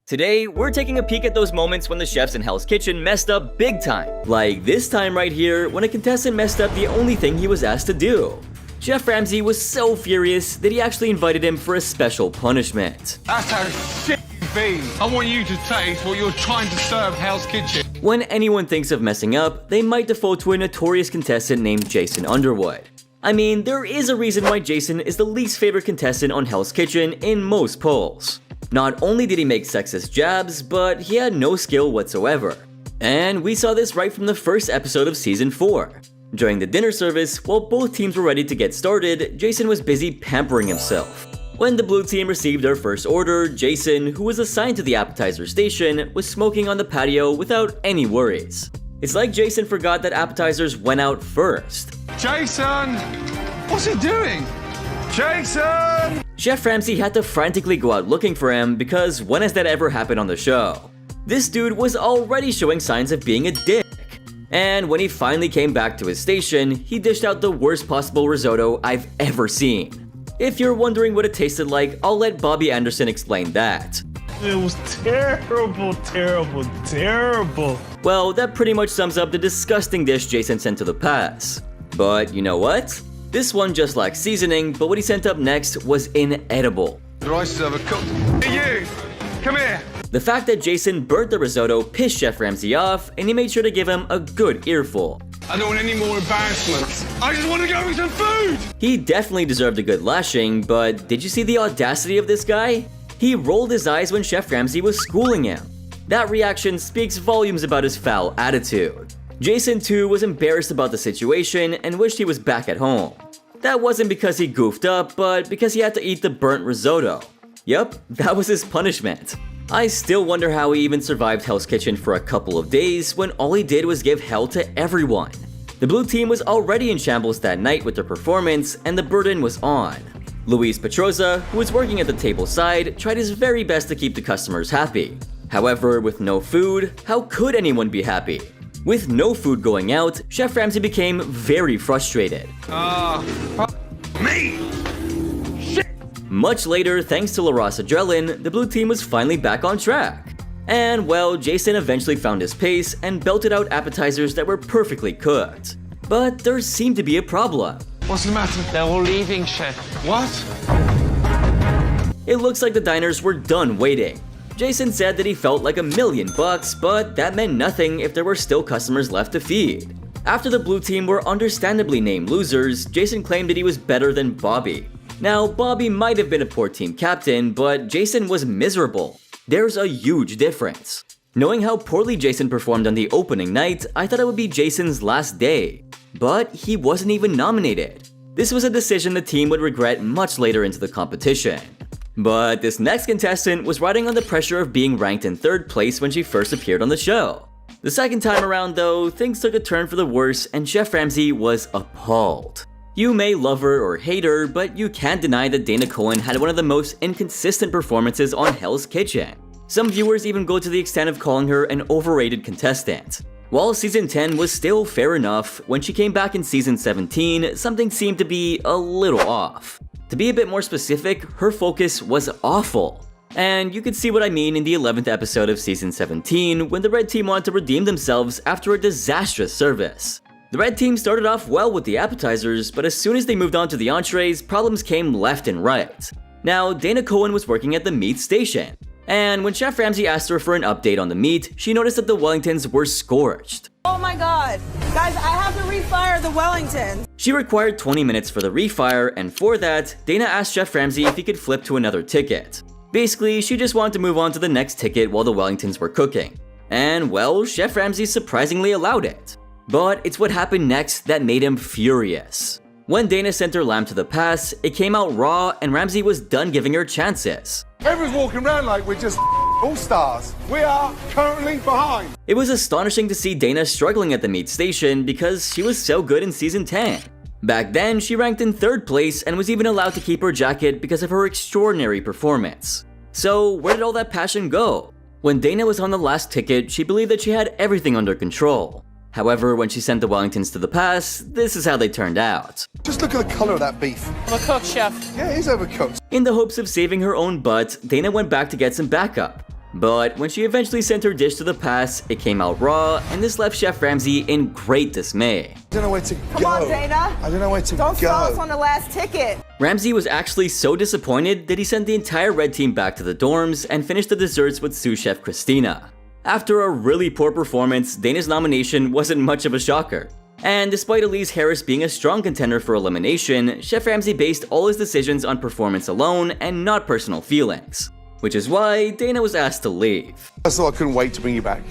Today, we're taking a peek at those moments when the chefs in Hell's Kitchen messed up big time. Like this time right here, when a contestant messed up the only thing he was asked to do. Chef Ramsay was so furious that he actually invited him for a special punishment. That's how shit you be. I want you to taste what you're trying to serve Hell's Kitchen. When anyone thinks of messing up, they might default to a notorious contestant named Jason Underwood. I mean, there is a reason why Jason is the least favorite contestant on Hell's Kitchen in most polls. Not only did he make sexist jabs, but he had no skill whatsoever. And we saw this right from the first episode of Season 4. During the dinner service, while both teams were ready to get started, Jason was busy pampering himself. When the blue team received their first order, Jason, who was assigned to the appetizer station, was smoking on the patio without any worries. It's like Jason forgot that appetizers went out first. Jason! What's he doing? Jason! Chef Ramsay had to frantically go out looking for him because when has that ever happened on the show? This dude was already showing signs of being a dick. And when he finally came back to his station, he dished out the worst possible risotto I've ever seen. If you're wondering what it tasted like, I'll let Bobby Anderson explain that. It was terrible, terrible, terrible. Well, that pretty much sums up the disgusting dish Jason sent to the pass. But you know what? This one just lacked seasoning, but what he sent up next was inedible. The rice is overcooked. Hey you! Come here! The fact that Jason burnt the risotto pissed Chef Ramsay off, and he made sure to give him a good earful. I don't want any more embarrassments. I just want to go eat some food! He definitely deserved a good lashing, but did you see the audacity of this guy? He rolled his eyes when Chef Ramsay was schooling him. That reaction speaks volumes about his foul attitude. Jason too was embarrassed about the situation and wished he was back at home. That wasn't because he goofed up, but because he had to eat the burnt risotto. Yup, that was his punishment. I still wonder how he even survived Hell's Kitchen for a couple of days when all he did was give hell to everyone. The blue team was already in shambles that night with their performance, and the burden was on. Luis Petroza, who was working at the table side, tried his very best to keep the customers happy. However, with no food, how could anyone be happy? With no food going out, Chef Ramsay became very frustrated. Me! Much later, thanks to LaRosse Adrenaline, the blue team was finally back on track. And well, Jason eventually found his pace and belted out appetizers that were perfectly cooked. But there seemed to be a problem. What's the matter? They're all leaving, Chef. What? It looks like the diners were done waiting. Jason said that he felt like $1 million, but that meant nothing if there were still customers left to feed. After the blue team were understandably named losers, Jason claimed that he was better than Bobby. Now, Bobby might have been a poor team captain, but Jason was miserable. There's a huge difference. Knowing how poorly Jason performed on the opening night, I thought it would be Jason's last day. But he wasn't even nominated. This was a decision the team would regret much later into the competition. But this next contestant was riding on the pressure of being ranked in 3rd place when she first appeared on the show. The second time around though, things took a turn for the worse and Chef Ramsay was appalled. You may love her or hate her, but you can't deny that Dana Cohen had one of the most inconsistent performances on Hell's Kitchen. Some viewers even go to the extent of calling her an overrated contestant. While Season 10 was still fair enough, when she came back in Season 17, something seemed to be a little off. To be a bit more specific, her focus was awful. And you could see what I mean in the 11th episode of Season 17 when the red team wanted to redeem themselves after a disastrous service. The red team started off well with the appetizers, but as soon as they moved on to the entrees, problems came left and right. Now, Dana Cohen was working at the meat station. And when Chef Ramsay asked her for an update on the meat, she noticed that the Wellingtons were scorched. Oh my god. Guys, I have to refire the Wellingtons. She required 20 minutes for the refire, and for that, Dana asked Chef Ramsay if he could flip to another ticket. Basically, she just wanted to move on to the next ticket while the Wellingtons were cooking. And well, Chef Ramsay surprisingly allowed it. But it's what happened next that made him furious. When Dana sent her lamb to the pass, it came out raw and Ramsay was done giving her chances. Everyone's walking around like we're just all-stars. We are currently behind. It was astonishing to see Dana struggling at the meat station because she was so good in Season 10. Back then, she ranked in 3rd place and was even allowed to keep her jacket because of her extraordinary performance. So where did all that passion go? When Dana was on the last ticket, she believed that she had everything under control. However, when she sent the Wellingtons to the pass, this is how they turned out. Just look at the colour of that beef. Overcooked, chef. Yeah, it is overcooked. In the hopes of saving her own butt, Dana went back to get some backup. But when she eventually sent her dish to the pass, it came out raw, and this left Chef Ramsay in great dismay. I don't know where to go. Come on, Dana. I don't know where to Don't go. stall us on the last ticket. Ramsay was actually so disappointed that he sent the entire red team back to the dorms and finished the desserts with sous chef Christina. After a really poor performance, Dana's nomination wasn't much of a shocker. And despite Elise Harris being a strong contender for elimination, Chef Ramsay based all his decisions on performance alone and not personal feelings. Which is why Dana was asked to leave. First of all, I couldn't wait to bring you back.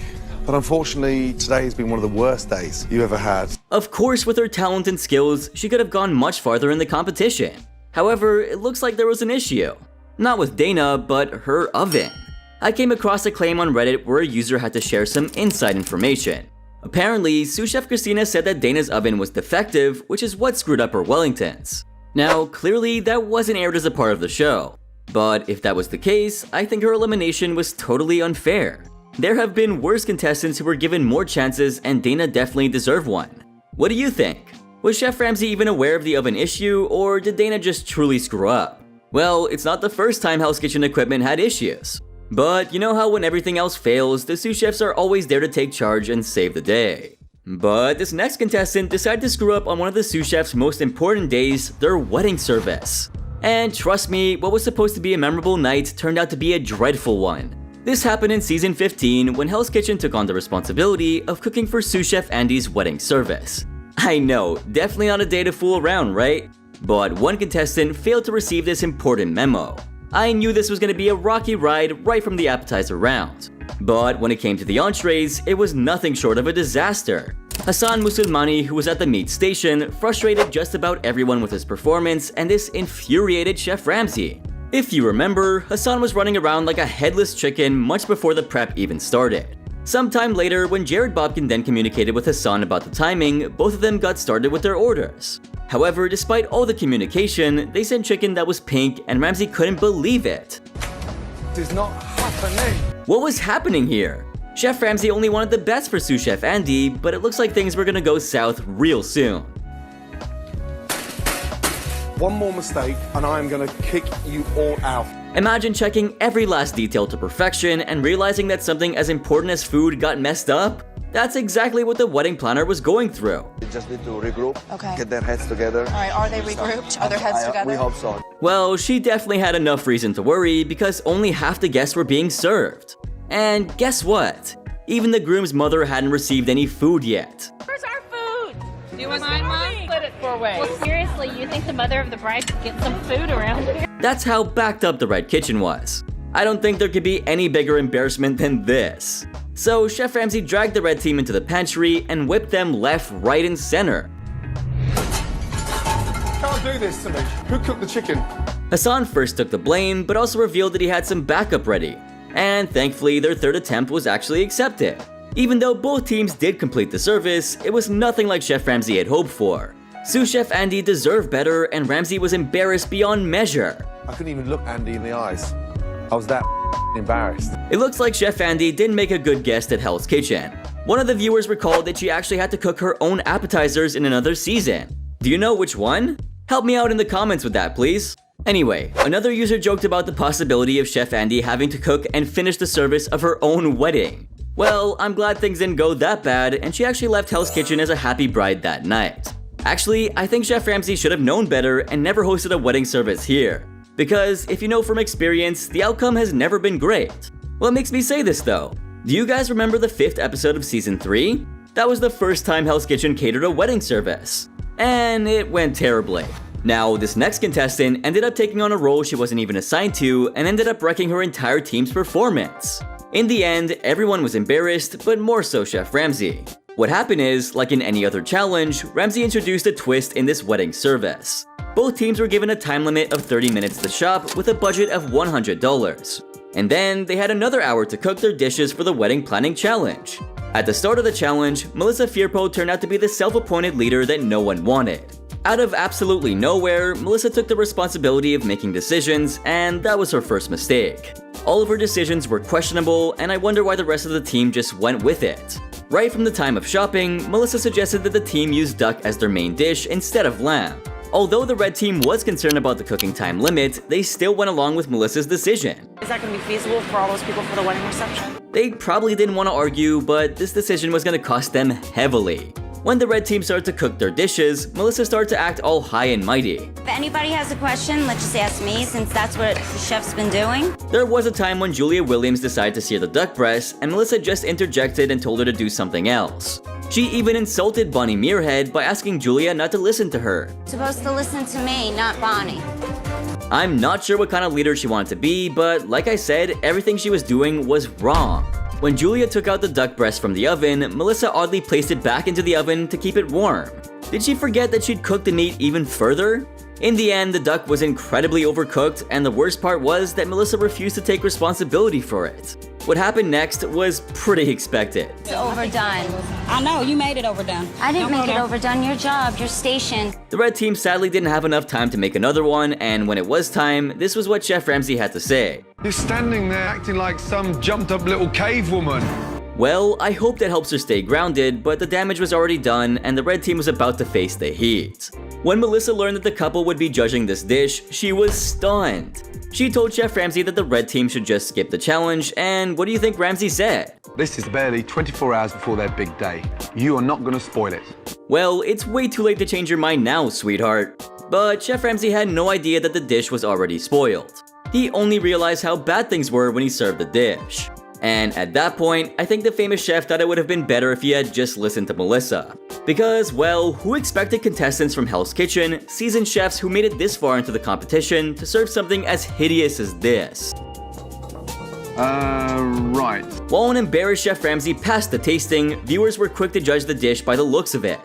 But unfortunately, today has been one of the worst days you ever had. Of course, with her talent and skills, she could have gone much farther in the competition. However, it looks like there was an issue. Not with Dana, but her oven. I came across a claim on Reddit where a user had to share some inside information. Apparently, sous chef Christina said that Dana's oven was defective, which is what screwed up her Wellingtons. Now, clearly that wasn't aired as a part of the show. But if that was the case, I think her elimination was totally unfair. There have been worse contestants who were given more chances, and Dana definitely deserved one. What do you think? Was Chef Ramsay even aware of the oven issue, or did Dana just truly screw up? Well, it's not the first time Hell's Kitchen equipment had issues. But you know how when everything else fails, the sous chefs are always there to take charge and save the day. But this next contestant decided to screw up on one of the sous chefs' most important days, their wedding service. And trust me, what was supposed to be a memorable night turned out to be a dreadful one. This happened in season 15 when Hell's Kitchen took on the responsibility of cooking for sous chef Andy's wedding service. I know, definitely not a day to fool around, right? But one contestant failed to receive this important memo. I knew this was going to be a rocky ride right from the appetizer round. But when it came to the entrees, it was nothing short of a disaster. Hassan Musulmani, who was at the meat station, frustrated just about everyone with his performance, and this infuriated Chef Ramsay. If you remember, Hassan was running around like a headless chicken much before the prep even started. Sometime later, when Jared Bobkin then communicated with Hassan about the timing, both of them got started with their orders. However, despite all the communication, they sent chicken that was pink, and Ramsay couldn't believe it. This is not happening. What was happening here? Chef Ramsay only wanted the best for sous chef Andy, but it looks like things were gonna go south real soon. One more mistake, and I'm gonna kick you all out. Imagine checking every last detail to perfection and realizing that something as important as food got messed up? That's exactly what the wedding planner was going through. They just need to regroup, Okay. get their heads together. All right, are they regrouped? Are their heads together? We hope so. Well, she definitely had enough reason to worry because only half the guests were being served. And guess what? Even the groom's mother hadn't received any food yet. Where's our food? Do you want mine, Mom? Split it 4 ways. Well, seriously, you think the mother of the bride could get some food around here? That's how backed up the Red Kitchen was. I don't think there could be any bigger embarrassment than this. So Chef Ramsay dragged the red team into the pantry and whipped them left, right, and center. Can't do this to me. Who cooked the chicken? Hassan first took the blame, but also revealed that he had some backup ready. And thankfully, their third attempt was actually accepted. Even though both teams did complete the service, it was nothing like Chef Ramsay had hoped for. Sous chef Andy deserved better, and Ramsay was embarrassed beyond measure. I couldn't even look Andy in the eyes. I was that embarrassed. It looks like Chef Andy didn't make a good guest at Hell's Kitchen. One of the viewers recalled that she actually had to cook her own appetizers in another season. Do you know which one? Help me out in the comments with that, please. Anyway, another user joked about the possibility of Chef Andy having to cook and finish the service of her own wedding. Well, I'm glad things didn't go that bad, and she actually left Hell's Kitchen as a happy bride that night. Actually, I think Chef Ramsay should have known better and never hosted a wedding service here. Because if you know from experience, the outcome has never been great. What makes me say this though? Do you guys remember the 5th episode of season 3? That was the first time Hell's Kitchen catered a wedding service. And it went terribly. Now, this next contestant ended up taking on a role she wasn't even assigned to and ended up wrecking her entire team's performance. In the end, everyone was embarrassed, but more so Chef Ramsay. What happened is, like in any other challenge, Ramsay introduced a twist in this wedding service. Both teams were given a time limit of 30 minutes to shop with a budget of $100. And then they had another hour to cook their dishes for the wedding planning challenge. At the start of the challenge, Melissa Firpo turned out to be the self-appointed leader that no one wanted. Out of absolutely nowhere, Melissa took the responsibility of making decisions, and that was her first mistake. All of her decisions were questionable, and I wonder why the rest of the team just went with it. Right from the time of shopping, Melissa suggested that the team use duck as their main dish instead of lamb. Although the red team was concerned about the cooking time limit, they still went along with Melissa's decision. Is that going to be feasible for all those people for the wedding reception? They probably didn't want to argue, but this decision was going to cost them heavily. When the red team started to cook their dishes, Melissa started to act all high and mighty. If anybody has a question, let's just ask me, since that's what the chef's been doing. There was a time when Julia Williams decided to sear the duck breast, and Melissa just interjected and told her to do something else. She even insulted Bonnie Muirhead by asking Julia not to listen to her. Supposed to listen to me, not Bonnie. I'm not sure what kind of leader she wanted to be, but like I said, everything she was doing was wrong. When Julia took out the duck breast from the oven, Melissa oddly placed it back into the oven to keep it warm. Did she forget that she'd cooked the meat even further? In the end, the duck was incredibly overcooked, and the worst part was that Melissa refused to take responsibility for it. What happened next was pretty expected. It's overdone. I know, you made it overdone. I didn't make it overdone. Your job, your station. The red team sadly didn't have enough time to make another one, and when it was time, this was what Chef Ramsay had to say. You're standing there acting like some jumped up little cave woman. Well, I hope that helps her stay grounded, but the damage was already done and the red team was about to face the heat. When Melissa learned that the couple would be judging this dish, she was stunned. She told Chef Ramsay that the red team should just skip the challenge, and what do you think Ramsay said? This is barely 24 hours before their big day. You are not going to spoil it. Well, it's way too late to change your mind now, sweetheart. But Chef Ramsay had no idea that the dish was already spoiled. He only realized how bad things were when he served the dish. And at that point, I think the famous chef thought it would have been better if he had just listened to Melissa. Because, well, who expected contestants from Hell's Kitchen, seasoned chefs who made it this far into the competition, to serve something as hideous as this? Right. While an embarrassed Chef Ramsay passed the tasting, viewers were quick to judge the dish by the looks of it.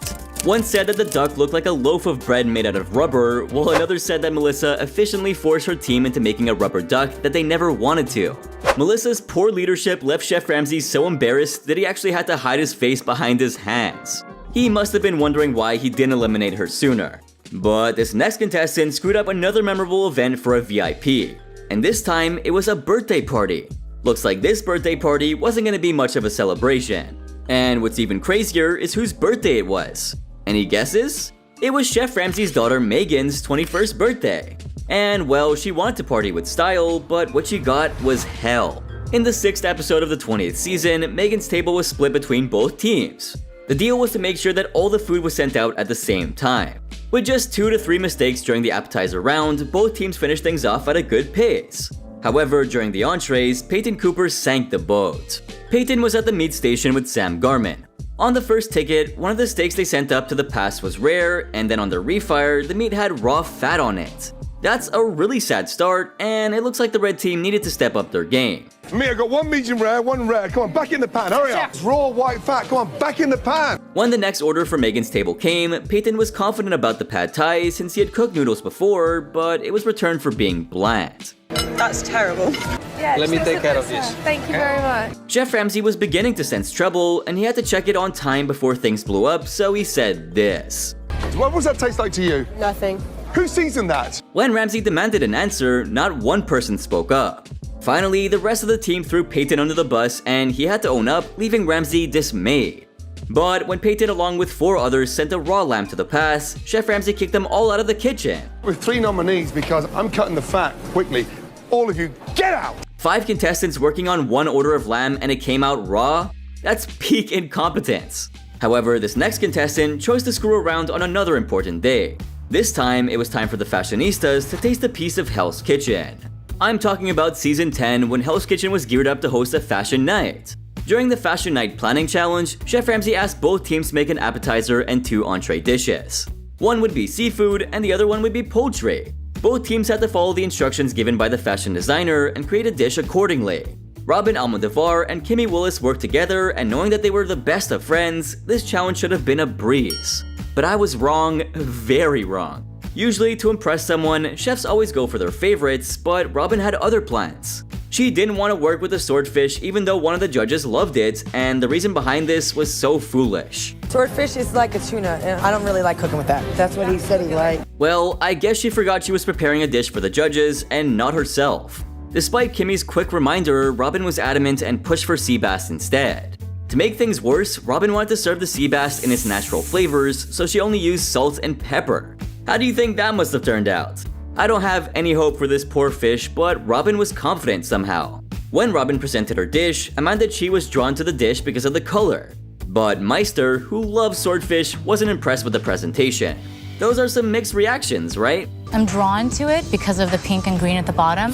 One said that the duck looked like a loaf of bread made out of rubber, while another said that Melissa efficiently forced her team into making a rubber duck that they never wanted to. Melissa's poor leadership left Chef Ramsay so embarrassed that he actually had to hide his face behind his hands. He must have been wondering why he didn't eliminate her sooner. But this next contestant screwed up another memorable event for a VIP. And this time, it was a birthday party. Looks like this birthday party wasn't gonna be much of a celebration. And what's even crazier is whose birthday it was. Any guesses? It was Chef Ramsay's daughter Megan's 21st birthday. And well, she wanted to party with style, but what she got was hell. In the 6th episode of the 20th season, Megan's table was split between both teams. The deal was to make sure that all the food was sent out at the same time. With just 2 to 3 mistakes during the appetizer round, both teams finished things off at a good pace. However, during the entrees, Peyton Cooper sank the boat. Peyton was at the meat station with Sam Garman. On the first ticket, one of the steaks they sent up to the pass was rare, and then on the refire, the meat had raw fat on it. That's a really sad start, and it looks like the red team needed to step up their game. Me, I got one medium rare, one rare. Come on, back in the pan, hurry up. It's raw white fat, come on, back in the pan. When the next order for Megan's table came, Peyton was confident about the pad thai since he had cooked noodles before, but it was returned for being bland. That's terrible. Yeah, Let me take care of this. Thank you very much. Chef Ramsay was beginning to sense trouble, and he had to check it on time before things blew up, so he said this. What was that taste like to you? Nothing. Who seasoned that? When Ramsay demanded an answer, not one person spoke up. Finally, the rest of the team threw Peyton under the bus, and he had to own up, leaving Ramsay dismayed. But when Peyton along with 4 others sent a raw lamb to the pass, Chef Ramsay kicked them all out of the kitchen. With 3 nominees because I'm cutting the fat quickly. All of you, get out! 5 contestants working on 1 order of lamb and it came out raw? That's peak incompetence. However, this next contestant chose to screw around on another important day. This time, it was time for the fashionistas to taste a piece of Hell's Kitchen. I'm talking about season 10 when Hell's Kitchen was geared up to host a fashion night. During the fashion night planning challenge, Chef Ramsay asked both teams to make an appetizer and 2 entree dishes. One would be seafood and the other one would be poultry. Both teams had to follow the instructions given by the fashion designer and create a dish accordingly. Robin Almodovar and Kimmy Willis worked together, and knowing that they were the best of friends, this challenge should have been a breeze. But I was wrong, very wrong. Usually, to impress someone, chefs always go for their favorites, but Robin had other plans. She didn't want to work with the swordfish even though one of the judges loved it, and the reason behind this was so foolish. Swordfish is like a tuna, and I don't really like cooking with that. That's what he said he liked. Well, I guess she forgot she was preparing a dish for the judges and not herself. Despite Kimmy's quick reminder, Robin was adamant and pushed for sea bass instead. To make things worse, Robin wanted to serve the sea bass in its natural flavors, so she only used salt and pepper. How do you think that must have turned out? I don't have any hope for this poor fish, but Robin was confident somehow. When Robin presented her dish, Amanda Chi was drawn to the dish because of the color. But Meister, who loves swordfish, wasn't impressed with the presentation. Those are some mixed reactions, right? I'm drawn to it because of the pink and green at the bottom.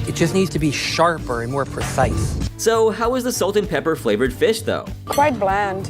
It just needs to be sharper and more precise. So how is the salt and pepper flavored fish though? Quite bland.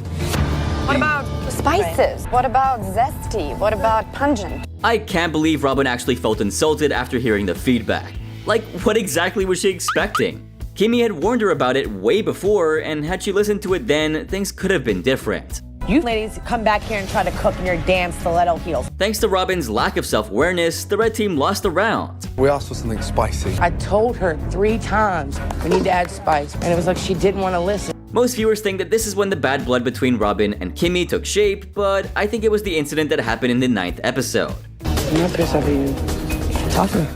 What about spices? What about zesty? What about pungent? I can't believe Robin actually felt insulted after hearing the feedback. Like, what exactly was she expecting? Kimmy had warned her about it way before, and had she listened to it then, things could have been different. You ladies come back here and try to cook in your damn stiletto heels. Thanks to Robin's lack of self-awareness, the red team lost the round. We asked for something spicy. I told her 3 times we need to add spice, and it was like she didn't want to listen. Most viewers think that this is when the bad blood between Robin and Kimmy took shape, but I think it was the incident that happened in the 9th episode. I'm not pissed off at you. Talk to me.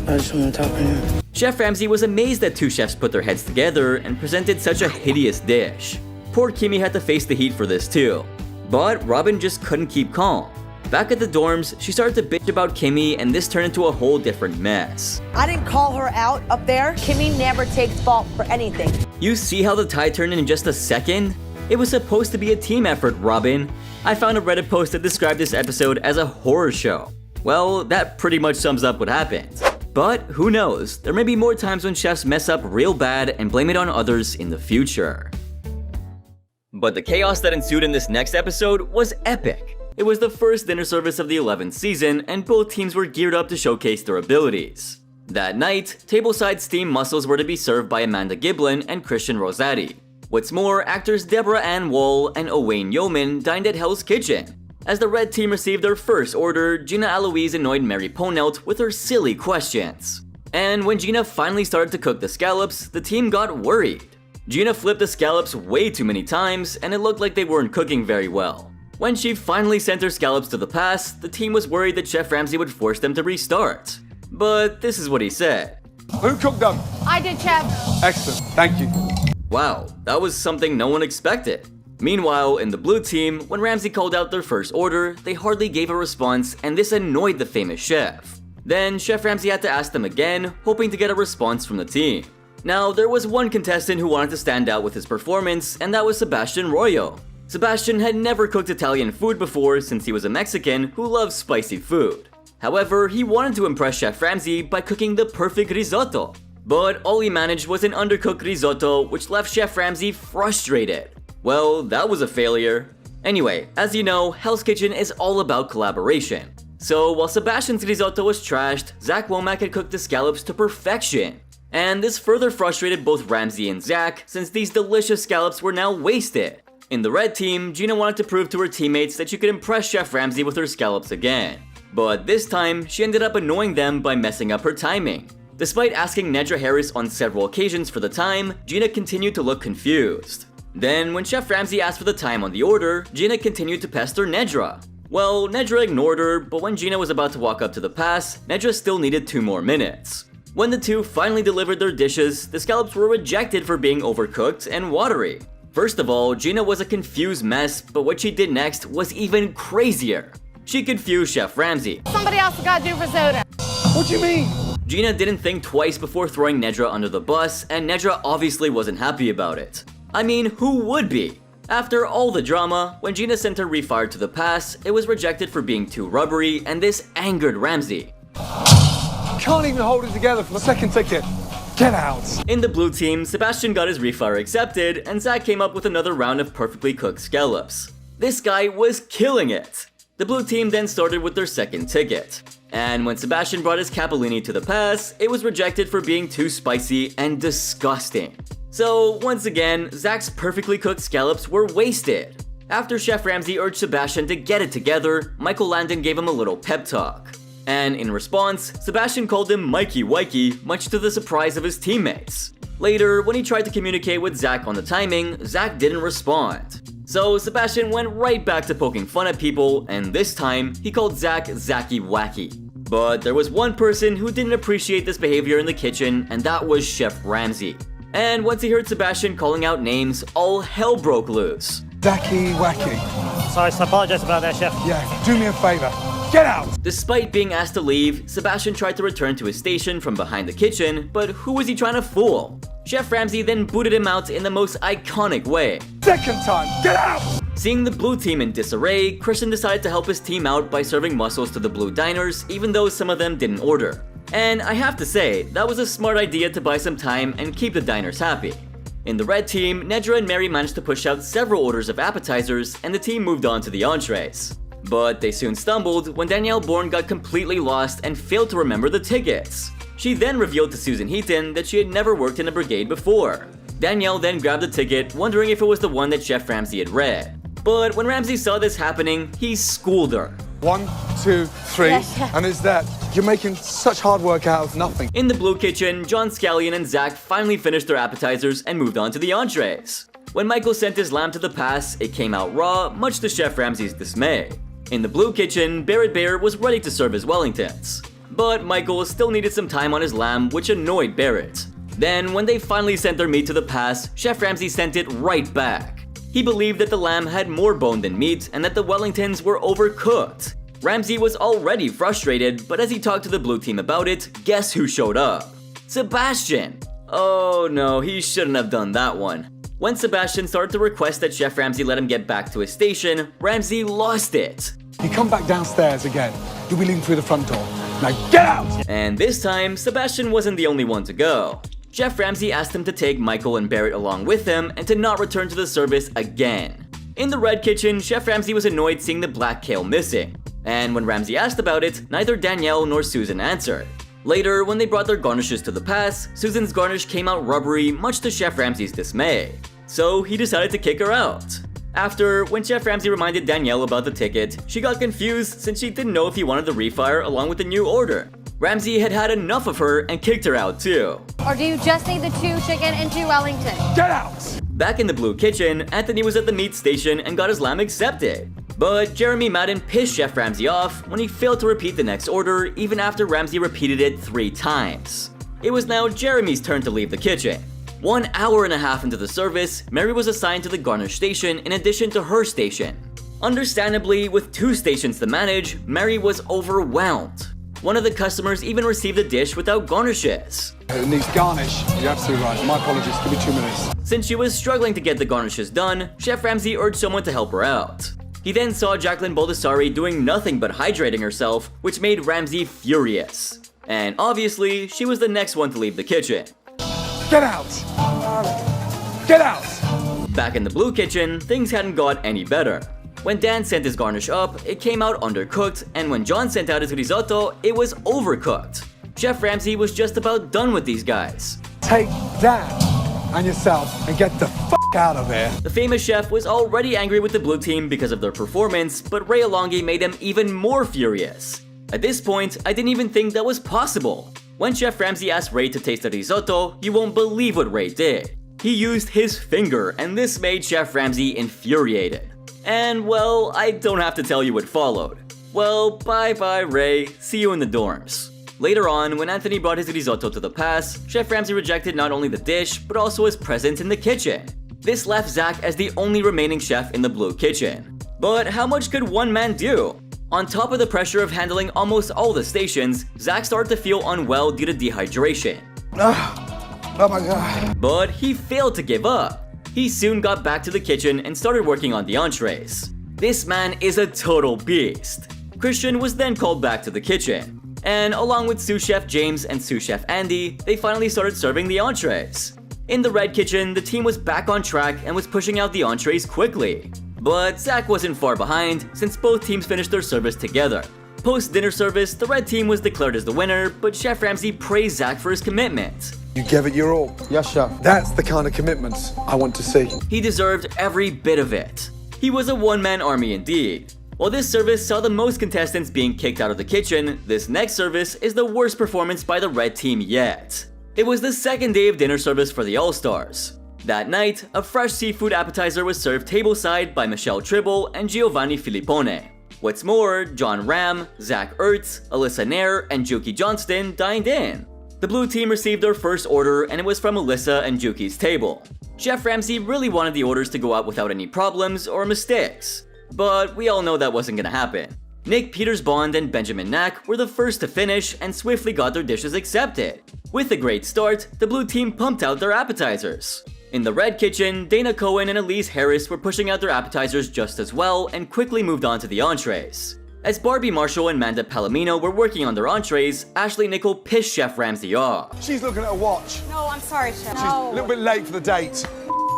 I just want to talk to you. Chef Ramsay was amazed that 2 chefs put their heads together and presented such a hideous dish. Poor Kimmy had to face the heat for this too. But Robin just couldn't keep calm. Back at the dorms, she started to bitch about Kimmy, and this turned into a whole different mess. I didn't call her out up there. Kimmy never takes fault for anything. You see how the tide turned in just a second? It was supposed to be a team effort, Robin. I found a Reddit post that described this episode as a horror show. Well, that pretty much sums up what happened. But who knows, there may be more times when chefs mess up real bad and blame it on others in the future. But the chaos that ensued in this next episode was epic. It was the first dinner service of the 11th season, and both teams were geared up to showcase their abilities. That night, tableside steamed mussels were to be served by Amanda Giblin and Christian Rosati. What's more, actors Deborah Ann Wall and Owain Yeoman dined at Hell's Kitchen. As the red team received their first order, Gina Eloise annoyed Mary Ponelt with her silly questions. And when Gina finally started to cook the scallops, the team got worried. Gina flipped the scallops way too many times, and it looked like they weren't cooking very well. When she finally sent her scallops to the pass, the team was worried that Chef Ramsay would force them to restart. But this is what he said. Who cooked them? I did, Chef. Excellent, thank you. Wow, that was something no one expected. Meanwhile, in the blue team, when Ramsay called out their first order, they hardly gave a response, and this annoyed the famous chef. Then, Chef Ramsay had to ask them again, hoping to get a response from the team. Now, there was one contestant who wanted to stand out with his performance, and that was Sebastian Royo. Sebastian had never cooked Italian food before since he was a Mexican who loves spicy food. However, he wanted to impress Chef Ramsay by cooking the perfect risotto. But all he managed was an undercooked risotto, which left Chef Ramsay frustrated. Well, that was a failure. Anyway, as you know, Hell's Kitchen is all about collaboration. So while Sebastian's risotto was trashed, Zach Womack had cooked the scallops to perfection. And this further frustrated both Ramsay and Zach, since these delicious scallops were now wasted. In the red team, Gina wanted to prove to her teammates that she could impress Chef Ramsay with her scallops again. But this time, she ended up annoying them by messing up her timing. Despite asking Nedra Harris on several occasions for the time, Gina continued to look confused. Then, when Chef Ramsay asked for the time on the order, Gina continued to pester Nedra. Well, Nedra ignored her, but when Gina was about to walk up to the pass, Nedra still needed 2 more minutes. When the two finally delivered their dishes, the scallops were rejected for being overcooked and watery. First of all, Gina was a confused mess, but what she did next was even crazier. She confused Chef Ramsay. Somebody else got to do risotto. What do you mean? Gina didn't think twice before throwing Nedra under the bus, and Nedra obviously wasn't happy about it. I mean, who would be? After all the drama, when Gina sent her refire to the pass, it was rejected for being too rubbery, and this angered Ramsay. Can't even hold it together for the second ticket. Get out. In the blue team, Sebastian got his refire accepted, and Zach came up with another round of perfectly cooked scallops. This guy was killing it. The blue team then started with their second ticket. And when Sebastian brought his capellini to the pass, it was rejected for being too spicy and disgusting. So once again, Zach's perfectly cooked scallops were wasted. After Chef Ramsay urged Sebastian to get it together, Michael Landon gave him a little pep talk. And in response, Sebastian called him Mikey Wikey, much to the surprise of his teammates. Later, when he tried to communicate with Zach on the timing, Zach didn't respond. So Sebastian went right back to poking fun at people, and this time, he called Zach Zacky Wacky. But there was one person who didn't appreciate this behavior in the kitchen, and that was Chef Ramsay. And once he heard Sebastian calling out names, all hell broke loose. Zacky Wacky. Sorry, I apologize about that, Chef. Yeah, do me a favor. Get out! Despite being asked to leave, Sebastian tried to return to his station from behind the kitchen, but who was he trying to fool? Chef Ramsay then booted him out in the most iconic way. Second time, get out! Seeing the blue team in disarray, Christian decided to help his team out by serving mussels to the blue diners, even though some of them didn't order. And I have to say, that was a smart idea to buy some time and keep the diners happy. In the red team, Nedra and Mary managed to push out several orders of appetizers, and the team moved on to the entrees. But they soon stumbled when Danielle Bourne got completely lost and failed to remember the tickets. She then revealed to Susan Heaton that she had never worked in a brigade before. Danielle then grabbed the ticket, wondering if it was the one that Chef Ramsay had read. But when Ramsay saw this happening, he schooled her. 1, 2, 3, and it's that. You're making such hard work out of nothing. In the blue kitchen, John Scallion and Zach finally finished their appetizers and moved on to the entrees. When Michael sent his lamb to the pass, it came out raw, much to Chef Ramsay's dismay. In the blue kitchen, Barrett Bear was ready to serve his Wellingtons. But Michael still needed some time on his lamb, which annoyed Barrett. Then, when they finally sent their meat to the pass, Chef Ramsay sent it right back. He believed that the lamb had more bone than meat and that the Wellingtons were overcooked. Ramsay was already frustrated, but as he talked to the blue team about it, guess who showed up? Sebastian! Oh no, he shouldn't have done that one. When Sebastian started to request that Chef Ramsay let him get back to his station, Ramsay lost it. You come back downstairs again. You'll be leaving through the front door. Now get out! And this time, Sebastian wasn't the only one to go. Chef Ramsay asked him to take Michael and Barrett along with him and to not return to the service again. In the red kitchen, Chef Ramsay was annoyed seeing the black kale missing. And when Ramsay asked about it, neither Danielle nor Susan answered. Later, when they brought their garnishes to the pass, Susan's garnish came out rubbery, much to Chef Ramsay's dismay. So he decided to kick her out. After, when Chef Ramsay reminded Danielle about the ticket, she got confused since she didn't know if he wanted the refire along with the new order. Ramsay had had enough of her and kicked her out too. Or do you just need the 2 chicken and 2 Wellington? Get out! Back in the blue kitchen, Anthony was at the meat station and got his lamb accepted. But Jeremy Madden pissed Chef Ramsay off when he failed to repeat the next order even after Ramsay repeated it 3 times. It was now Jeremy's turn to leave the kitchen. 1 hour and a half into the service, Mary was assigned to the garnish station in addition to her station. Understandably, with 2 stations to manage, Mary was overwhelmed. One of the customers even received a dish without garnishes. It needs garnish. You're absolutely right. My apologies. Give me 2 minutes. Since she was struggling to get the garnishes done, Chef Ramsay urged someone to help her out. He then saw Jacqueline Baldessari doing nothing but hydrating herself, which made Ramsay furious. And obviously, she was the next one to leave the kitchen. Get out! Get out! Back in the blue kitchen, things hadn't got any better. When Dan sent his garnish up, it came out undercooked, and when John sent out his risotto, it was overcooked. Chef Ramsay was just about done with these guys. Take Dan and yourself and get the f*** out of here. The famous chef was already angry with the blue team because of their performance, but Ray Alongi made him even more furious. At this point, I didn't even think that was possible. When Chef Ramsay asked Ray to taste the risotto, you won't believe what Ray did. He used his finger, and this made Chef Ramsay infuriated. And well, I don't have to tell you what followed. Well, bye-bye Ray, see you in the dorms. Later on, when Anthony brought his risotto to the pass, Chef Ramsay rejected not only the dish, but also his presence in the kitchen. This left Zach as the only remaining chef in the blue kitchen. But how much could one man do? On top of the pressure of handling almost all the stations, Zach started to feel unwell due to dehydration. Oh my god. But he failed to give up. He soon got back to the kitchen and started working on the entrees. This man is a total beast. Christian was then called back to the kitchen. And along with sous chef James and sous chef Andy, they finally started serving the entrees. In the red kitchen, the team was back on track and was pushing out the entrees quickly. But Zach wasn't far behind since both teams finished their service together. Post-dinner service, the red team was declared as the winner, but Chef Ramsay praised Zach for his commitment. You gave it your all. Yes, chef. That's the kind of commitments I want to see. He deserved every bit of it. He was a one-man army indeed. While this service saw the most contestants being kicked out of the kitchen, this next service is the worst performance by the red team yet. It was the second day of dinner service for the All-Stars. That night, a fresh seafood appetizer was served tableside by Michelle Tribble and Giovanni Filippone. What's more, John Ram, Zach Ertz, Alyssa Nair, and Juki Johnston dined in. The blue team received their first order and it was from Alyssa and Juki's table. Chef Ramsay really wanted the orders to go out without any problems or mistakes. But we all know that wasn't gonna happen. Nick Petersbond and Benjamin Knack were the first to finish and swiftly got their dishes accepted. With a great start, the blue team pumped out their appetizers. In the red kitchen, Dana Cohen and Elise Harris were pushing out their appetizers just as well and quickly moved on to the entrees. As Barbie Marshall and Amanda Palomino were working on their entrees, Ashley Nickel pissed Chef Ramsay off. She's looking at her watch. No, I'm sorry, Chef. She's a little bit late for the date.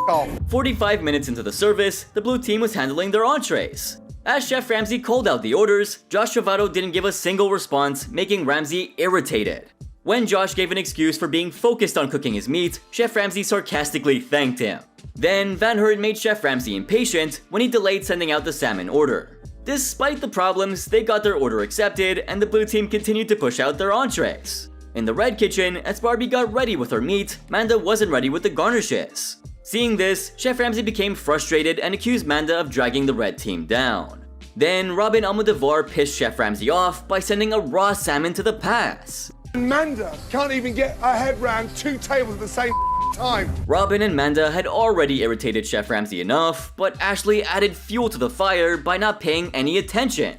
Off. 45 minutes into the service, the blue team was handling their entrees. As Chef Ramsay called out the orders, Josh Travato didn't give a single response, making Ramsay irritated. When Josh gave an excuse for being focused on cooking his meat, Chef Ramsay sarcastically thanked him. Then Van Hurt made Chef Ramsay impatient when he delayed sending out the salmon order. Despite the problems, they got their order accepted and the blue team continued to push out their entrees. In the red kitchen, as Barbie got ready with her meat, Manda wasn't ready with the garnishes. Seeing this, Chef Ramsay became frustrated and accused Manda of dragging the red team down. Then Robin Almodovar pissed Chef Ramsay off by sending a raw salmon to the pass. Manda can't even get her head round 2 tables at the same time. Robin and Manda had already irritated Chef Ramsay enough, but Ashley added fuel to the fire by not paying any attention.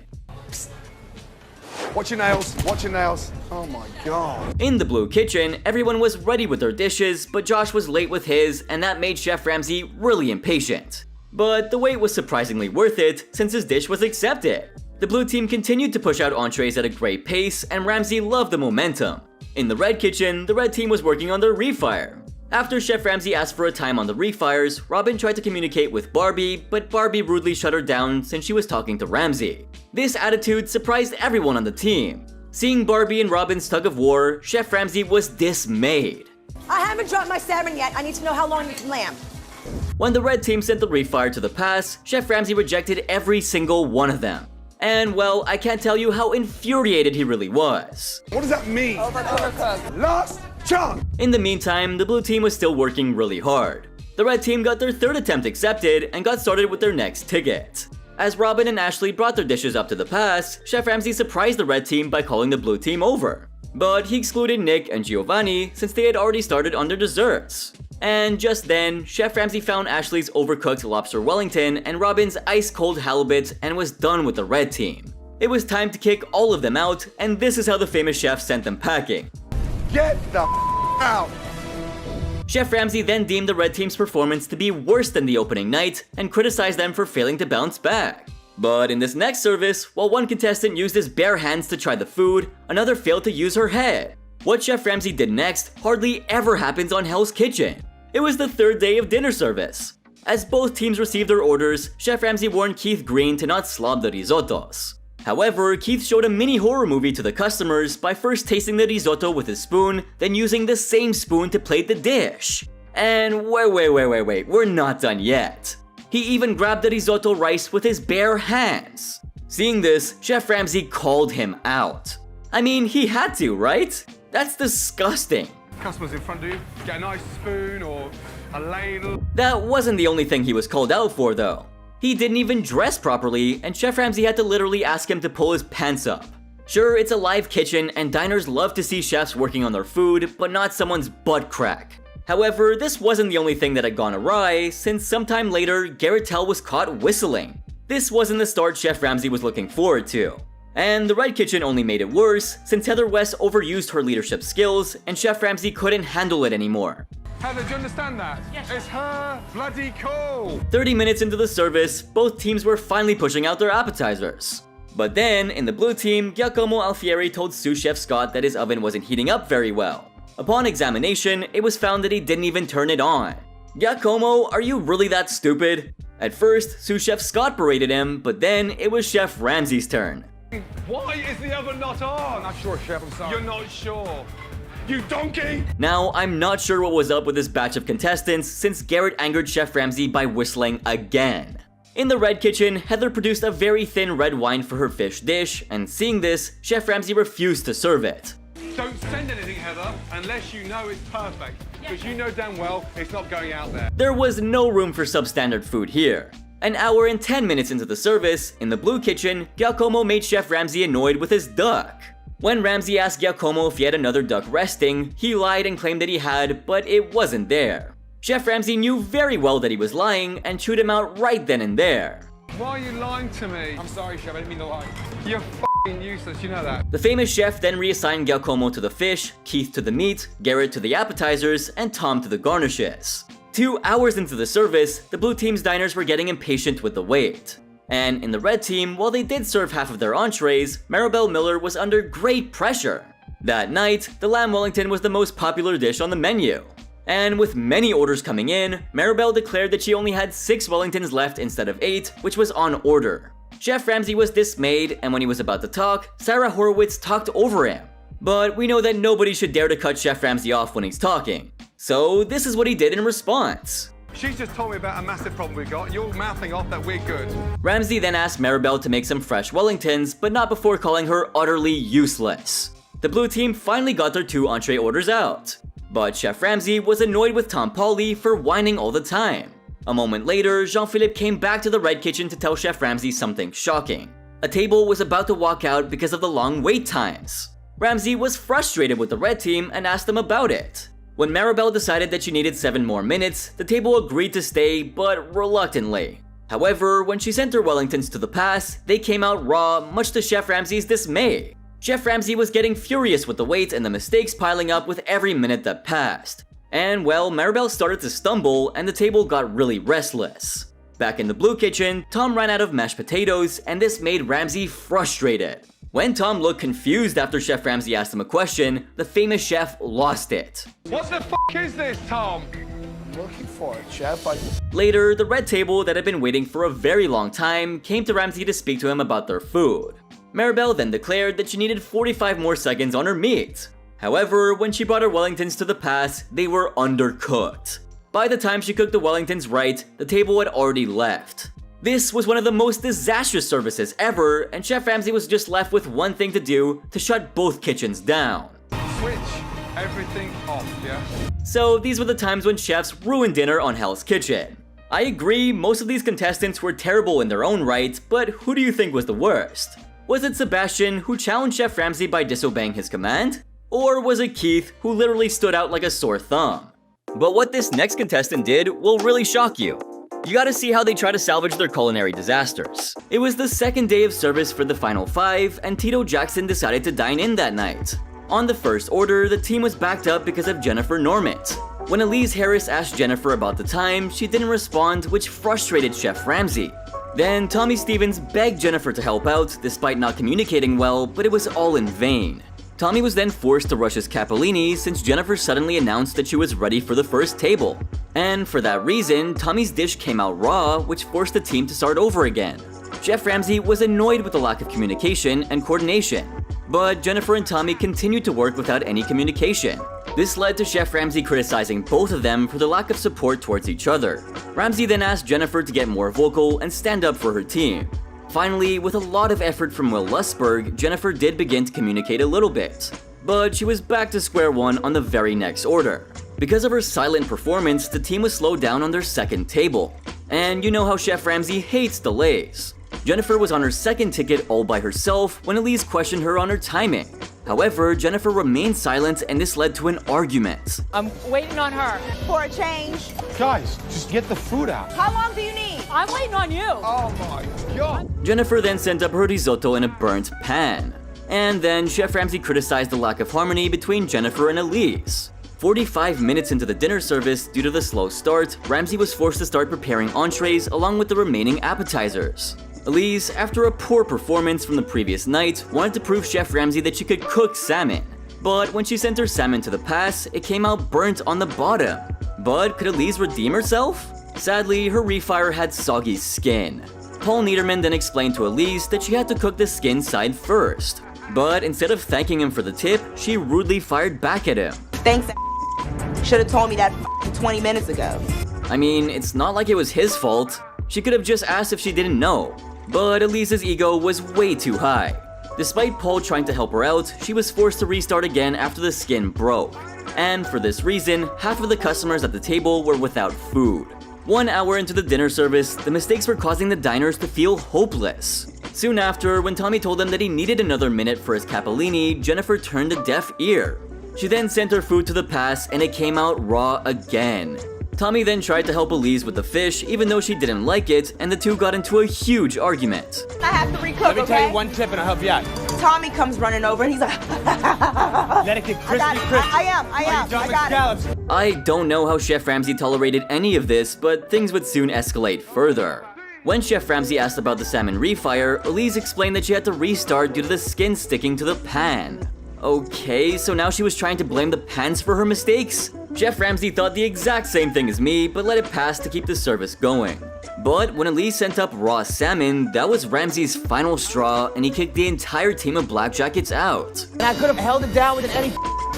Psst. Watch your nails, watch your nails. Oh my god. In the blue kitchen, everyone was ready with their dishes, but Josh was late with his, and that made Chef Ramsay really impatient. But the wait was surprisingly worth it, since his dish was accepted. The blue team continued to push out entrees at a great pace, and Ramsay loved the momentum. In the red kitchen, the red team was working on their refire. After Chef Ramsay asked for a time on the refires, Robin tried to communicate with Barbie, but Barbie rudely shut her down since she was talking to Ramsay. This attitude surprised everyone on the team. Seeing Barbie and Robin's tug of war, Chef Ramsay was dismayed. I haven't dropped my salmon yet. I need to know how long you can lamb. When the red team sent the refire to the pass, Chef Ramsay rejected every single one of them. And well, I can't tell you how infuriated he really was. What does that mean? Overcooked. Last chance! In the meantime, the blue team was still working really hard. The red team got their third attempt accepted and got started with their next ticket. As Robin and Ashley brought their dishes up to the pass, Chef Ramsay surprised the red team by calling the blue team over. But he excluded Nick and Giovanni since they had already started on their desserts. And just then, Chef Ramsay found Ashley's overcooked lobster Wellington and Robin's ice-cold halibut and was done with the red team. It was time to kick all of them out, and this is how the famous chef sent them packing. Get the out! Chef Ramsay then deemed the red team's performance to be worse than the opening night and criticized them for failing to bounce back. But in this next service, while one contestant used his bare hands to try the food, another failed to use her head. What Chef Ramsay did next hardly ever happens on Hell's Kitchen. It was the third day of dinner service. As both teams received their orders, Chef Ramsay warned Keith Green to not slob the risottos. However, Keith showed a mini horror movie to the customers by first tasting the risotto with his spoon, then using the same spoon to plate the dish. And wait, we're not done yet. He even grabbed the risotto rice with his bare hands. Seeing this, Chef Ramsay called him out. I mean, he had to, right? That's disgusting. Customers in front of you, get a nice spoon or a ladle. That wasn't the only thing he was called out for, though. He didn't even dress properly, and Chef Ramsay had to literally ask him to pull his pants up. Sure, it's a live kitchen, and diners love to see chefs working on their food, but not someone's butt crack. However, this wasn't the only thing that had gone awry, since sometime later, Garrett Tell was caught whistling. This wasn't the start Chef Ramsay was looking forward to. And the red kitchen only made it worse, since Heather West overused her leadership skills, and Chef Ramsay couldn't handle it anymore. Heather, do you understand that? Yes. It's her bloody call. 30 minutes into the service, both teams were finally pushing out their appetizers. But then, in the blue team, Giacomo Alfieri told sous chef Scott that his oven wasn't heating up very well. Upon examination, it was found that he didn't even turn it on. Giacomo, are you really that stupid? At first, sous chef Scott berated him, but then it was Chef Ramsay's turn. Why is the oven not on? I'm not sure, Chef, I'm sorry. You're not sure? You donkey! Now, I'm not sure what was up with this batch of contestants since Garrett angered Chef Ramsay by whistling again. In the red kitchen, Heather produced a very thin red wine for her fish dish, and seeing this, Chef Ramsay refused to serve it. Don't send anything, Heather, unless you know it's perfect, because you know damn well it's not going out there. There was no room for substandard food here. An hour and 10 minutes into the service, in the blue kitchen, Giacomo made Chef Ramsay annoyed with his duck. When Ramsay asked Giacomo if he had another duck resting, he lied and claimed that he had, but it wasn't there. Chef Ramsay knew very well that he was lying and chewed him out right then and there. Why are you lying to me? I'm sorry, Chef, I didn't mean to lie. You're f***ing useless, you know that. The famous chef then reassigned Giacomo to the fish, Keith to the meat, Garrett to the appetizers, and Tom to the garnishes. 2 hours into the service, the blue team's diners were getting impatient with the wait. And in the red team, while they did serve half of their entrees, Maribel Miller was under great pressure. That night, the lamb Wellington was the most popular dish on the menu. And with many orders coming in, Maribel declared that she only had 6 Wellingtons left instead of 8, which was on order. Chef Ramsay was dismayed, and when he was about to talk, Sarah Horowitz talked over him. But we know that nobody should dare to cut Chef Ramsay off when he's talking. So this is what he did in response. She's just told me about a massive problem we've got. You're mouthing off that we're good. Ramsay then asked Maribel to make some fresh Wellingtons, but not before calling her utterly useless. The blue team finally got their 2 entree orders out. But Chef Ramsay was annoyed with Tom Pauly for whining all the time. A moment later, Jean-Philippe came back to the red kitchen to tell Chef Ramsay something shocking. A table was about to walk out because of the long wait times. Ramsay was frustrated with the red team and asked them about it. When Maribel decided that she needed 7 more minutes, the table agreed to stay, but reluctantly. However, when she sent her Wellingtons to the pass, they came out raw, much to Chef Ramsay's dismay. Chef Ramsay was getting furious with the wait and the mistakes piling up with every minute that passed. And well, Maribel started to stumble and the table got really restless. Back in the blue kitchen, Tom ran out of mashed potatoes and this made Ramsay frustrated. When Tom looked confused after Chef Ramsay asked him a question, the famous chef lost it. What the f*** is this, Tom? Looking for it, Chef. Later, the red table that had been waiting for a very long time came to Ramsay to speak to him about their food. Maribel then declared that she needed 45 more seconds on her meat. However, when she brought her Wellingtons to the pass, they were undercooked. By the time she cooked the Wellingtons right, the table had already left. This was one of the most disastrous services ever, and Chef Ramsay was just left with one thing to do to shut both kitchens down. Switch everything off, yeah? So these were the times when chefs ruined dinner on Hell's Kitchen. I agree, most of these contestants were terrible in their own right, but who do you think was the worst? Was it Sebastian, who challenged Chef Ramsay by disobeying his command? Or was it Keith, who literally stood out like a sore thumb? But what this next contestant did will really shock you. You gotta see how they try to salvage their culinary disasters. It was the second day of service for the final 5, and Tito Jackson decided to dine in that night. On the first order, the team was backed up because of Jennifer Normant. When Elise Harris asked Jennifer about the time, she didn't respond, which frustrated Chef Ramsay. Then Tommy Stevens begged Jennifer to help out despite not communicating well, but it was all in vain. Tommy was then forced to rush his capellini since Jennifer suddenly announced that she was ready for the first table. And for that reason, Tommy's dish came out raw, which forced the team to start over again. Chef Ramsay was annoyed with the lack of communication and coordination. But Jennifer and Tommy continued to work without any communication. This led to Chef Ramsay criticizing both of them for the lack of support towards each other. Ramsay then asked Jennifer to get more vocal and stand up for her team. Finally, with a lot of effort from Will Lusberg, Jennifer did begin to communicate a little bit. But she was back to square one on the very next order. Because of her silent performance, the team was slowed down on their second table. And you know how Chef Ramsay hates delays. Jennifer was on her second ticket all by herself when Elise questioned her on her timing. However, Jennifer remained silent and this led to an argument. I'm waiting on her. For a change. Guys, just get the food out. How long do you need? I'm waiting on you. Oh my God. Jennifer then sent up her risotto in a burnt pan. And then Chef Ramsay criticized the lack of harmony between Jennifer and Elise. 45 minutes into the dinner service, due to the slow start, Ramsay was forced to start preparing entrees along with the remaining appetizers. Elise, after a poor performance from the previous night, wanted to prove Chef Ramsay that she could cook salmon. But when she sent her salmon to the pass, it came out burnt on the bottom. But could Elise redeem herself? Sadly, her refire had soggy skin. Paul Niederman then explained to Elise that she had to cook the skin side first. But instead of thanking him for the tip, she rudely fired back at him. Thanks, should have told me that 20 minutes ago. I mean, it's not like it was his fault. She could have just asked if she didn't know. But Elise's ego was way too high. Despite Paul trying to help her out, she was forced to restart again after the skin broke. And for this reason, half of the customers at the table were without food. 1 hour into the dinner service, the mistakes were causing the diners to feel hopeless. Soon after, when Tommy told them that he needed another minute for his capellini, Jennifer turned a deaf ear. She then sent her food to the pass and it came out raw again. Tommy then tried to help Elise with the fish even though she didn't like it, and the two got into a huge argument. I have to recook, Let me tell you one tip and I'll help you out. Tommy comes running over and he's like, Let it get crispy. I am. I got it. I don't know how Chef Ramsay tolerated any of this, but things would soon escalate further. When Chef Ramsay asked about the salmon refire, Elise explained that she had to restart due to the skin sticking to the pan. Okay, so now she was trying to blame the pans for her mistakes? Chef Ramsay thought the exact same thing as me, but let it pass to keep the service going. But when Elise sent up raw salmon, that was Ramsay's final straw, and he kicked the entire team of Black Jackets out. And I could have held it down with any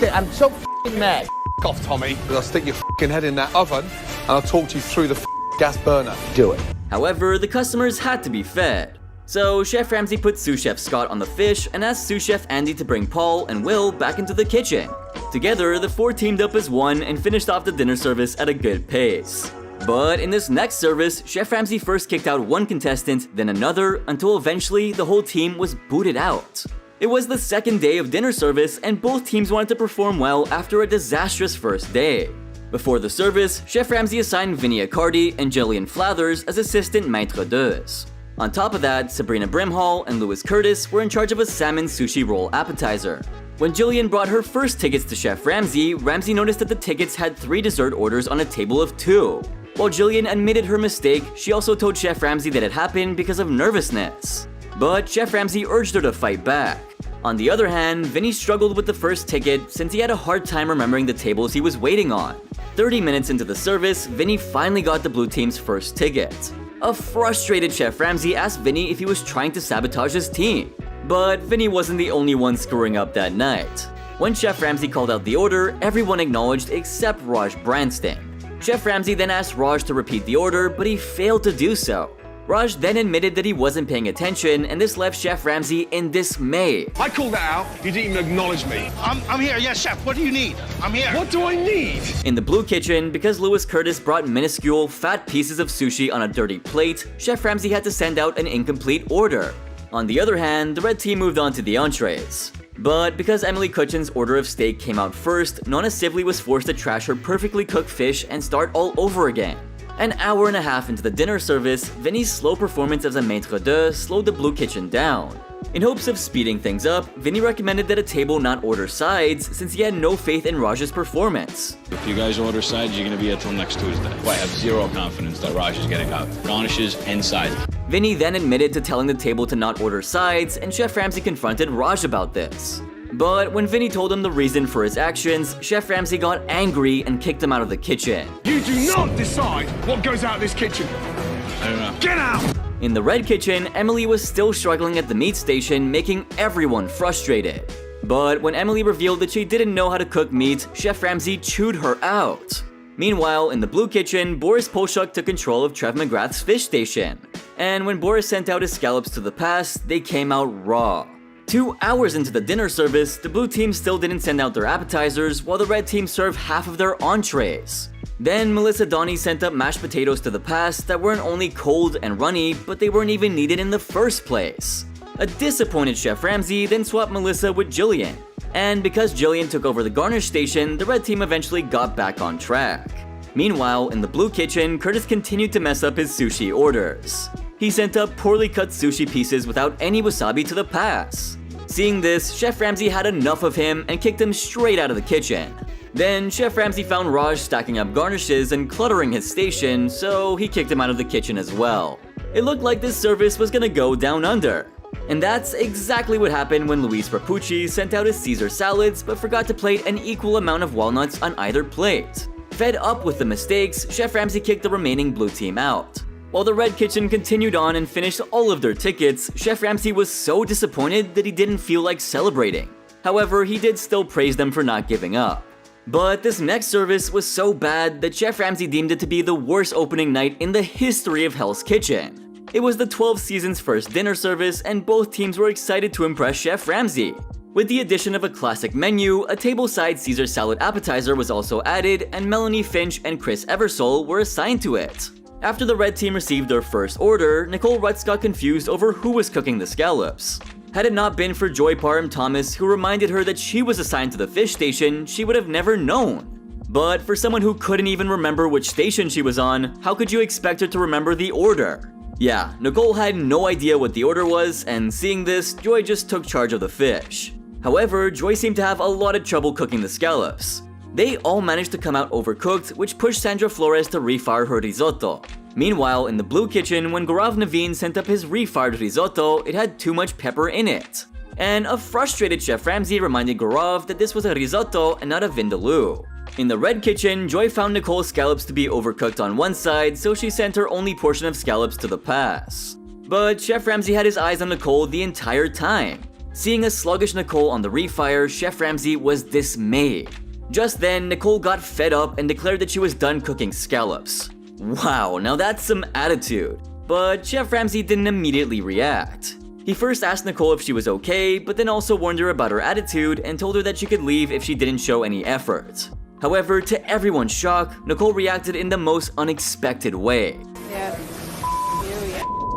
I'm so mad. Off, Tommy. I'll stick your head in that oven and I'll talk you through the gas burner. Do it. However, the customers had to be fed. So Chef Ramsay put sous chef Scott on the fish and asked sous chef Andy to bring Paul and Will back into the kitchen. Together, the four teamed up as one and finished off the dinner service at a good pace. But in this next service, Chef Ramsay first kicked out one contestant, then another, until eventually the whole team was booted out. It was the second day of dinner service and both teams wanted to perform well after a disastrous first day. Before the service, Chef Ramsay assigned Vinny Accardi and Jillian Flathers as assistant maître d'oeuvres. On top of that, Sabrina Brimhall and Lewis Curtis were in charge of a salmon sushi roll appetizer. When Jillian brought her first tickets to Chef Ramsay, Ramsay noticed that the tickets had 3 dessert orders on a table of 2. While Jillian admitted her mistake, she also told Chef Ramsay that it happened because of nervousness. But Chef Ramsay urged her to fight back. On the other hand, Vinny struggled with the first ticket since he had a hard time remembering the tables he was waiting on. 30 minutes into the service, Vinny finally got the blue team's first ticket. A frustrated Chef Ramsay asked Vinny if he was trying to sabotage his team. But Vinny wasn't the only one screwing up that night. When Chef Ramsay called out the order, everyone acknowledged except Raj Bransting. Chef Ramsay then asked Raj to repeat the order, but he failed to do so. Raj then admitted that he wasn't paying attention, and this left Chef Ramsay in dismay. I called that out, you didn't even acknowledge me. I'm here, yes, chef. What do you need? I'm here. What do I need? In the blue kitchen, because Lewis Curtis brought minuscule, fat pieces of sushi on a dirty plate, Chef Ramsay had to send out an incomplete order. On the other hand, the red team moved on to the entrees. But because Emily Kutchin's order of steak came out first, Nonna Sibley was forced to trash her perfectly cooked fish and start all over again. An hour and a half into the dinner service, Vinny's slow performance as a maître d'oeuvre slowed the blue kitchen down. In hopes of speeding things up, Vinny recommended that a table not order sides since he had no faith in Raj's performance. If you guys order sides, you're going to be here till next Tuesday. I have zero confidence that Raj is getting out garnishes and sides. Vinny then admitted to telling the table to not order sides, and Chef Ramsay confronted Raj about this. But when Vinny told him the reason for his actions, Chef Ramsay got angry and kicked him out of the kitchen. You do not decide what goes out of this kitchen. I don't know. Get out! In the red kitchen, Emily was still struggling at the meat station, making everyone frustrated. But when Emily revealed that she didn't know how to cook meat, Chef Ramsay chewed her out. Meanwhile, in the blue kitchen, Boris Polshuk took control of Trev McGrath's fish station. And when Boris sent out his scallops to the pass, they came out raw. 2 hours into the dinner service, the blue team still didn't send out their appetizers, while the red team served half of their entrees. Then Melissa Donnie sent up mashed potatoes to the pass that weren't only cold and runny, but they weren't even needed in the first place. A disappointed Chef Ramsay then swapped Melissa with Jillian. And because Jillian took over the garnish station, the red team eventually got back on track. Meanwhile, in the blue kitchen, Curtis continued to mess up his sushi orders. He sent up poorly cut sushi pieces without any wasabi to the pass. Seeing this, Chef Ramsay had enough of him and kicked him straight out of the kitchen. Then, Chef Ramsay found Raj stacking up garnishes and cluttering his station, so he kicked him out of the kitchen as well. It looked like this service was gonna go down under. And that's exactly what happened when Luis Rapucci sent out his Caesar salads but forgot to plate an equal amount of walnuts on either plate. Fed up with the mistakes, Chef Ramsay kicked the remaining blue team out. While the red kitchen continued on and finished all of their tickets, Chef Ramsay was so disappointed that he didn't feel like celebrating. However, he did still praise them for not giving up. But this next service was so bad that Chef Ramsay deemed it to be the worst opening night in the history of Hell's Kitchen. It was the 12th season's first dinner service, and both teams were excited to impress Chef Ramsay. With the addition of a classic menu, a tableside Caesar salad appetizer was also added, and Melanie Finch and Chris Eversole were assigned to it. After the red team received their first order, Nicole Rutz got confused over who was cooking the scallops. Had it not been for Joy Parham Thomas, who reminded her that she was assigned to the fish station, she would have never known. But for someone who couldn't even remember which station she was on, how could you expect her to remember the order? Yeah, Nicole had no idea what the order was, and seeing this, Joy just took charge of the fish. However, Joy seemed to have a lot of trouble cooking the scallops. They all managed to come out overcooked, which pushed Sandra Flores to refire her risotto. Meanwhile, in the blue kitchen, when Gaurav Naveen sent up his refired risotto, it had too much pepper in it. And a frustrated Chef Ramsay reminded Gaurav that this was a risotto and not a vindaloo. In the red kitchen, Joy found Nicole's scallops to be overcooked on one side, so she sent her only portion of scallops to the pass. But Chef Ramsay had his eyes on Nicole the entire time. Seeing a sluggish Nicole on the refire, Chef Ramsay was dismayed. Just then, Nicole got fed up and declared that she was done cooking scallops. Wow, now that's some attitude. But Chef Ramsay didn't immediately react. He first asked Nicole if she was okay, but then also warned her about her attitude and told her that she could leave if she didn't show any effort. However, to everyone's shock, Nicole reacted in the most unexpected way.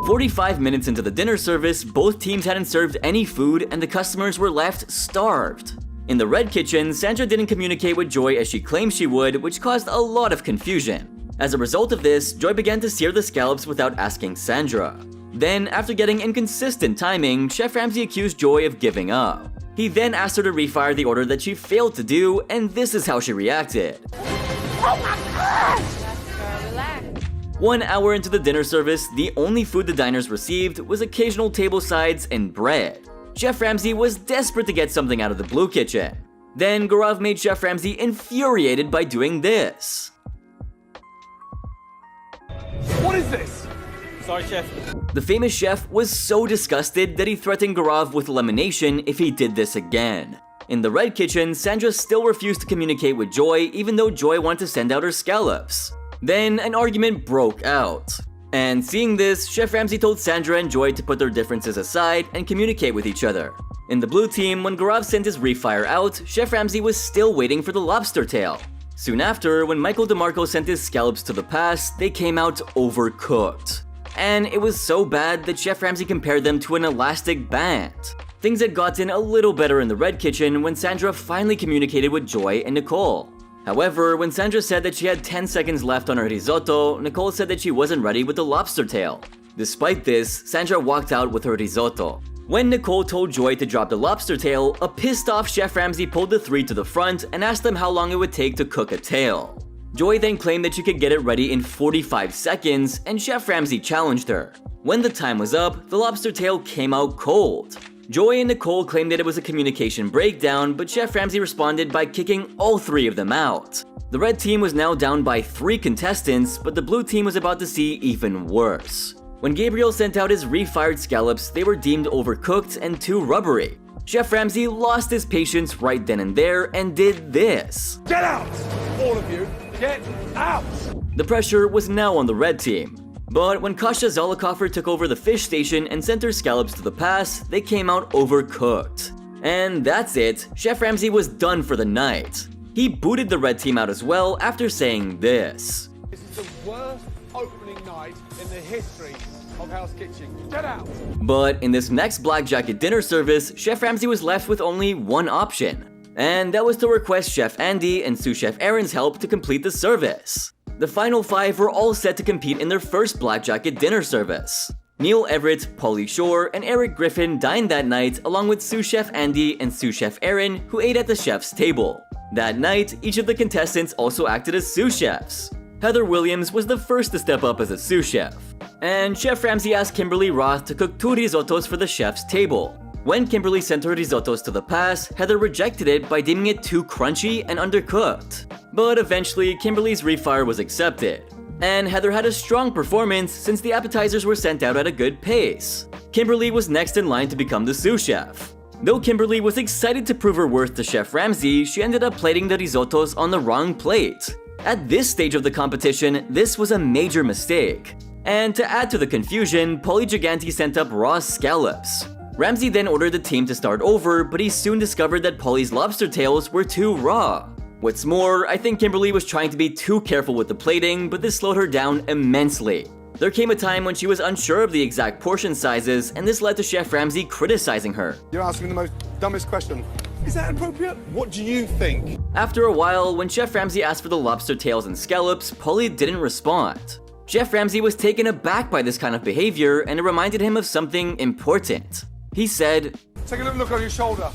45 minutes into the dinner service, both teams hadn't served any food and the customers were left starved. In the red kitchen, Sandra didn't communicate with Joy as she claimed she would, which caused a lot of confusion. As a result of this, Joy began to sear the scallops without asking Sandra. Then, after getting inconsistent timing, Chef Ramsay accused Joy of giving up. He then asked her to refire the order that she failed to do, and this is how she reacted. Oh my gosh! Relax. 1 hour into the dinner service, the only food the diners received was occasional table sides and bread. Chef Ramsay was desperate to get something out of the blue kitchen. Then Gaurav made Chef Ramsay infuriated by doing this. What is this? Sorry, Chef. The famous chef was so disgusted that he threatened Gaurav with elimination if he did this again. In the red kitchen, Sandra still refused to communicate with Joy even though Joy wanted to send out her scallops. Then an argument broke out. And seeing this, Chef Ramsay told Sandra and Joy to put their differences aside and communicate with each other. In the blue team, when Gaurav sent his refire out, Chef Ramsay was still waiting for the lobster tail. Soon after, when Michael DeMarco sent his scallops to the pass, they came out overcooked. And it was so bad that Chef Ramsay compared them to an elastic band. Things had gotten a little better in the red kitchen when Sandra finally communicated with Joy and Nicole. However, when Sandra said that she had 10 seconds left on her risotto, Nicole said that she wasn't ready with the lobster tail. Despite this, Sandra walked out with her risotto. When Nicole told Joy to drop the lobster tail, a pissed off Chef Ramsay pulled the three to the front and asked them how long it would take to cook a tail. Joy then claimed that she could get it ready in 45 seconds, and Chef Ramsay challenged her. When the time was up, the lobster tail came out cold. Joy and Nicole claimed that it was a communication breakdown, but Chef Ramsay responded by kicking all three of them out. The red team was now down by 3 contestants, but the blue team was about to see even worse. When Gabriel sent out his refired scallops, they were deemed overcooked and too rubbery. Chef Ramsay lost his patience right then and there and did this. Get out! All of you, get out! The pressure was now on the red team. But when Kasia Zolikofer took over the fish station and sent her scallops to the pass, they came out overcooked. And that's it, Chef Ramsay was done for the night. He booted the red team out as well after saying this. This is the worst opening night in the history of Hell's Kitchen. Get out! But in this next Black Jacket dinner service, Chef Ramsay was left with only one option. And that was to request Chef Andy and sous chef Aaron's help to complete the service. The final 5 were all set to compete in their first Black Jacket dinner service. Neil Everett, Pauly Shore, and Eric Griffin dined that night along with sous chef Andy and sous chef Aaron, who ate at the chef's table. That night, each of the contestants also acted as sous chefs. Heather Williams was the first to step up as a sous chef. And Chef Ramsay asked Kimberly Roth to cook 2 risottos for the chef's table. When Kimberly sent her risottos to the pass, Heather rejected it by deeming it too crunchy and undercooked. But eventually, Kimberly's refire was accepted. And Heather had a strong performance since the appetizers were sent out at a good pace. Kimberly was next in line to become the sous chef. Though Kimberly was excited to prove her worth to Chef Ramsay, she ended up plating the risottos on the wrong plate. At this stage of the competition, this was a major mistake. And to add to the confusion, Pauly Gigante sent up raw scallops. Ramsay then ordered the team to start over, but he soon discovered that Pauly's lobster tails were too raw. What's more, I think Kimberly was trying to be too careful with the plating, but this slowed her down immensely. There came a time when she was unsure of the exact portion sizes, and this led to Chef Ramsay criticizing her. You're asking the most dumbest question. Is that appropriate? What do you think? After a while, when Chef Ramsay asked for the lobster tails and scallops, Paulie didn't respond. Chef Ramsay was taken aback by this kind of behavior, and it reminded him of something important. He said, Take a little look on your shoulder.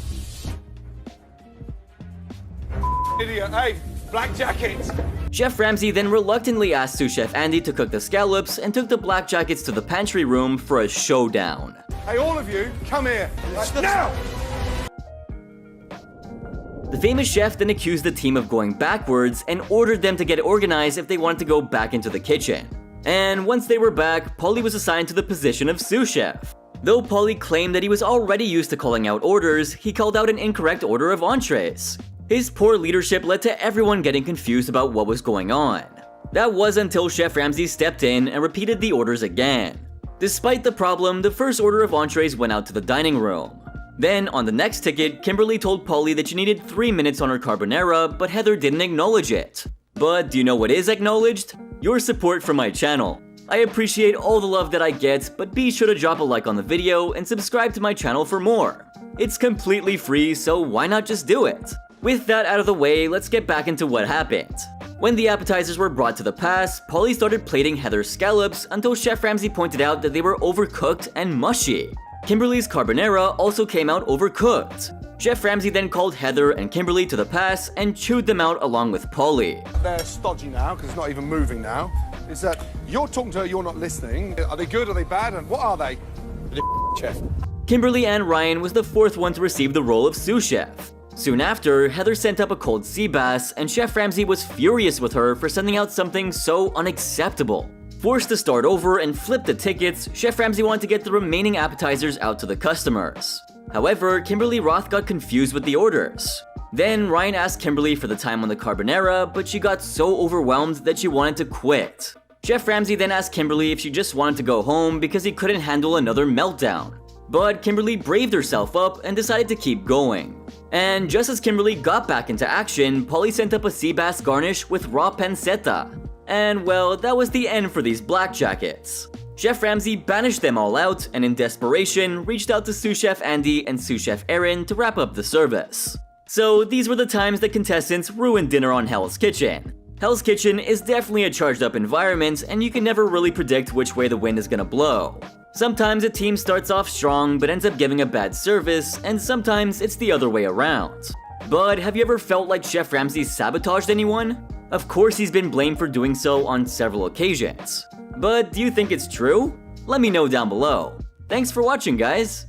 Idiot, hey, black jackets. Chef Ramsay then reluctantly asked sous chef Andy to cook the scallops and took the black jackets to the pantry room for a showdown. Hey, all of you, come here. Now! The famous chef then accused the team of going backwards and ordered them to get organized if they wanted to go back into the kitchen. And once they were back, Paulie was assigned to the position of sous chef. Though Paulie claimed that he was already used to calling out orders, he called out an incorrect order of entrees. His poor leadership led to everyone getting confused about what was going on. That was until Chef Ramsay stepped in and repeated the orders again. Despite the problem, the first order of entrees went out to the dining room. Then, on the next ticket, Kimberly told Paulie that she needed 3 minutes on her carbonara, but Heather didn't acknowledge it. But do you know what is acknowledged? Your support for my channel. I appreciate all the love that I get, but be sure to drop a like on the video and subscribe to my channel for more. It's completely free, so why not just do it? With that out of the way, let's get back into what happened. When the appetizers were brought to the pass, Paulie started plating Heather's scallops until Chef Ramsay pointed out that they were overcooked and mushy. Kimberly's carbonara also came out overcooked. Chef Ramsay then called Heather and Kimberly to the pass and chewed them out along with Paulie. They're stodgy now, because it's not even moving now. Is that you're talking to her, you're not listening. Are they good, are they bad, and what are they? Chef. Kimberly Ann Ryan was the fourth one to receive the role of sous chef. Soon after, Heather sent up a cold sea bass, and Chef Ramsay was furious with her for sending out something so unacceptable. Forced to start over and flip the tickets, Chef Ramsay wanted to get the remaining appetizers out to the customers. However, Kimberly Roth got confused with the orders. Then Ryan asked Kimberly for the time on the carbonara, but she got so overwhelmed that she wanted to quit. Chef Ramsay then asked Kimberly if she just wanted to go home because he couldn't handle another meltdown. But Kimberly braved herself up and decided to keep going. And just as Kimberly got back into action, Paulie sent up a sea bass garnish with raw pancetta. And well, that was the end for these black jackets. Chef Ramsay banished them all out and in desperation reached out to sous chef Andy and sous chef Aaron to wrap up the service. So these were the times that contestants ruined dinner on Hell's Kitchen. Hell's Kitchen is definitely a charged up environment and you can never really predict which way the wind is gonna blow. Sometimes a team starts off strong but ends up giving a bad service, and sometimes it's the other way around. But have you ever felt like Chef Ramsay sabotaged anyone? Of course he's been blamed for doing so on several occasions. But do you think it's true? Let me know down below. Thanks for watching, guys!